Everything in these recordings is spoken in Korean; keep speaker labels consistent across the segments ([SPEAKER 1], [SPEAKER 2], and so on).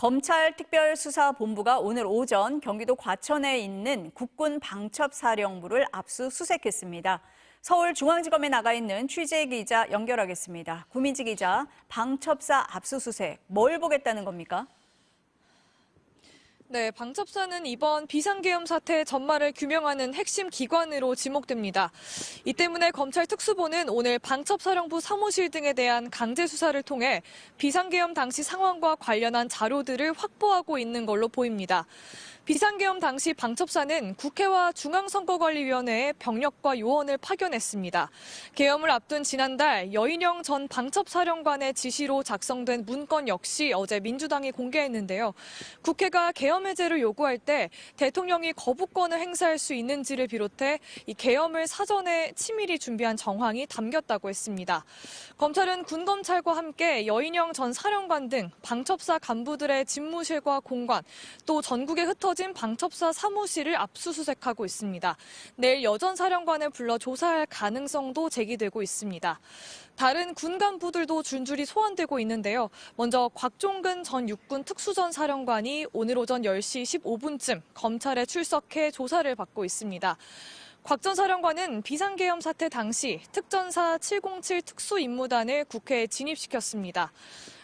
[SPEAKER 1] 검찰 특별수사본부가 오늘 오전 경기도 과천에 있는 국군 방첩사령부를 압수수색했습니다. 서울중앙지검에 나가 있는 취재기자 연결하겠습니다. 구민지 기자, 방첩사 압수수색, 뭘 보겠다는 겁니까?
[SPEAKER 2] 네, 방첩사는 이번 비상계엄 사태 전말을 규명하는 핵심 기관으로 지목됩니다. 이 때문에 검찰 특수본은 오늘 방첩사령부 사무실 등에 대한 강제 수사를 통해 비상계엄 당시 상황과 관련한 자료들을 확보하고 있는 걸로 보입니다. 비상계엄 당시 방첩사는 국회와 중앙선거관리위원회에 병력과 요원을 파견했습니다. 계엄을 앞둔 지난달 여인영 전 방첩사령관의 지시로 작성된 문건 역시 어제 민주당이 공개했는데요. 국회가 계엄 해제를 요구할 때 대통령이 거부권을 행사할 수 있는지를 비롯해 이 계엄을 사전에 치밀히 준비한 정황이 담겼다고 했습니다. 검찰은 군검찰과 함께 여인영 전 사령관 등 방첩사 간부들의 집무실과 공관, 또 전국에 흩어진 방첩사 사무실을 압수수색하고 있습니다. 내일 여전 사령관을 불러 조사할 가능성도 제기되고 있습니다. 다른 군 간부들도 줄줄이 소환되고 있는데요. 먼저 곽종근 전 육군 특수전 사령관이 오늘 오전 10시 15분쯤 검찰에 출석해 조사를 받고 있습니다. 곽 전 사령관은 비상계엄 사태 당시 특전사 707 특수임무단을 국회에 진입시켰습니다.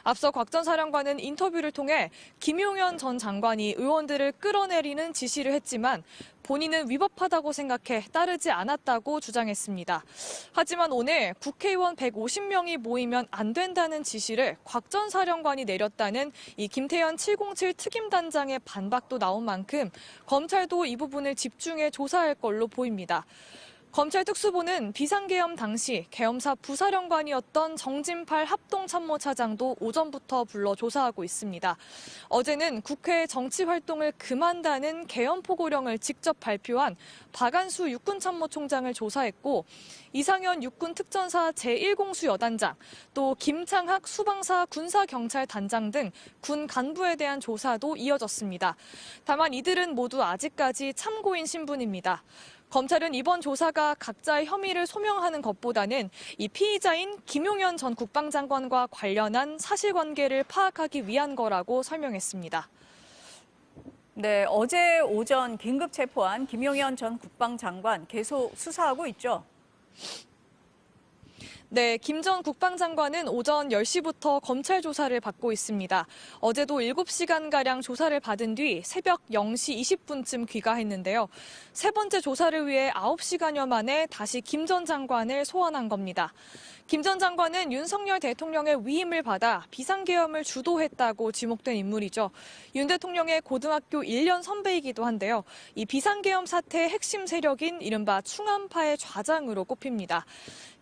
[SPEAKER 2] 앞서 곽 전 사령관은 인터뷰를 통해 김용현 전 장관이 의원들을 끌어내리는 지시를 했지만 본인은 위법하다고 생각해 따르지 않았다고 주장했습니다. 하지만 오늘 국회의원 150명이 모이면 안 된다는 지시를 곽 전 사령관이 내렸다는 이 김태현 707 특임단장의 반박도 나온 만큼 검찰도 이 부분을 집중해 조사할 걸로 보입니다. 검찰 특수본은 비상계엄 당시 계엄사 부사령관이었던 정진팔 합동참모차장도 오전부터 불러 조사하고 있습니다. 어제는 국회 정치활동을 금한다는 계엄포고령을 직접 발표한 박안수 육군참모총장을 조사했고 이상현 육군특전사 제1공수 여단장, 또 김창학 수방사 군사경찰단장 등 군 간부에 대한 조사도 이어졌습니다. 다만 이들은 모두 아직까지 참고인 신분입니다. 검찰은 이번 조사가 각자의 혐의를 소명하는 것보다는 이 피의자인 김용현 전 국방장관과 관련한 사실관계를 파악하기 위한 거라고 설명했습니다.
[SPEAKER 1] 네, 어제 오전 긴급 체포한 김용현 전 국방장관 계속 수사하고 있죠?
[SPEAKER 2] 네, 김 전 국방장관은 오전 10시부터 검찰 조사를 받고 있습니다. 어제도 7시간가량 조사를 받은 뒤 새벽 0시 20분쯤 귀가했는데요. 세 번째 조사를 위해 9시간여 만에 다시 김 전 장관을 소환한 겁니다. 김 전 장관은 윤석열 대통령의 위임을 받아 비상계엄을 주도했다고 지목된 인물이죠. 윤 대통령의 고등학교 1년 선배이기도 한데요. 이 비상계엄 사태의 핵심 세력인 이른바 충암파의 좌장으로 꼽힙니다.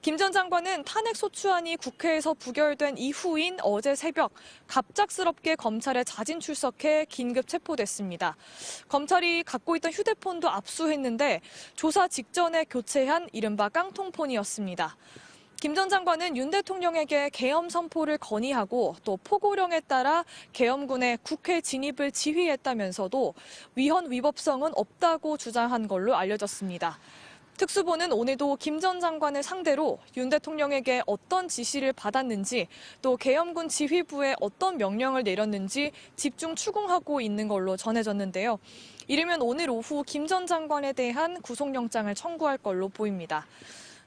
[SPEAKER 2] 김 전 장관은 탄핵소추안이 국회에서 부결된 이후인 어제 새벽 갑작스럽게 검찰에 자진 출석해 긴급 체포됐습니다. 검찰이 갖고 있던 휴대폰도 압수했는데 조사 직전에 교체한 이른바 깡통폰이었습니다. 김 전 장관은 윤 대통령에게 계엄 선포를 건의하고 또 포고령에 따라 계엄군의 국회 진입을 지휘했다면서도 위헌 위법성은 없다고 주장한 걸로 알려졌습니다. 특수본은 오늘도 김 전 장관을 상대로 윤 대통령에게 어떤 지시를 받았는지 또 계엄군 지휘부에 어떤 명령을 내렸는지 집중 추궁하고 있는 걸로 전해졌는데요. 이르면 오늘 오후 김 전 장관에 대한 구속영장을 청구할 걸로 보입니다.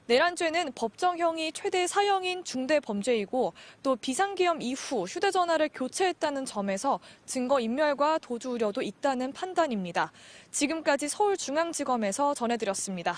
[SPEAKER 2] 내란죄는 법정형이 최대 사형인 중대범죄이고 또 비상계엄 이후 휴대전화를 교체했다는 점에서 증거인멸과 도주 우려도 있다는 판단입니다. 지금까지 서울중앙지검에서 전해드렸습니다.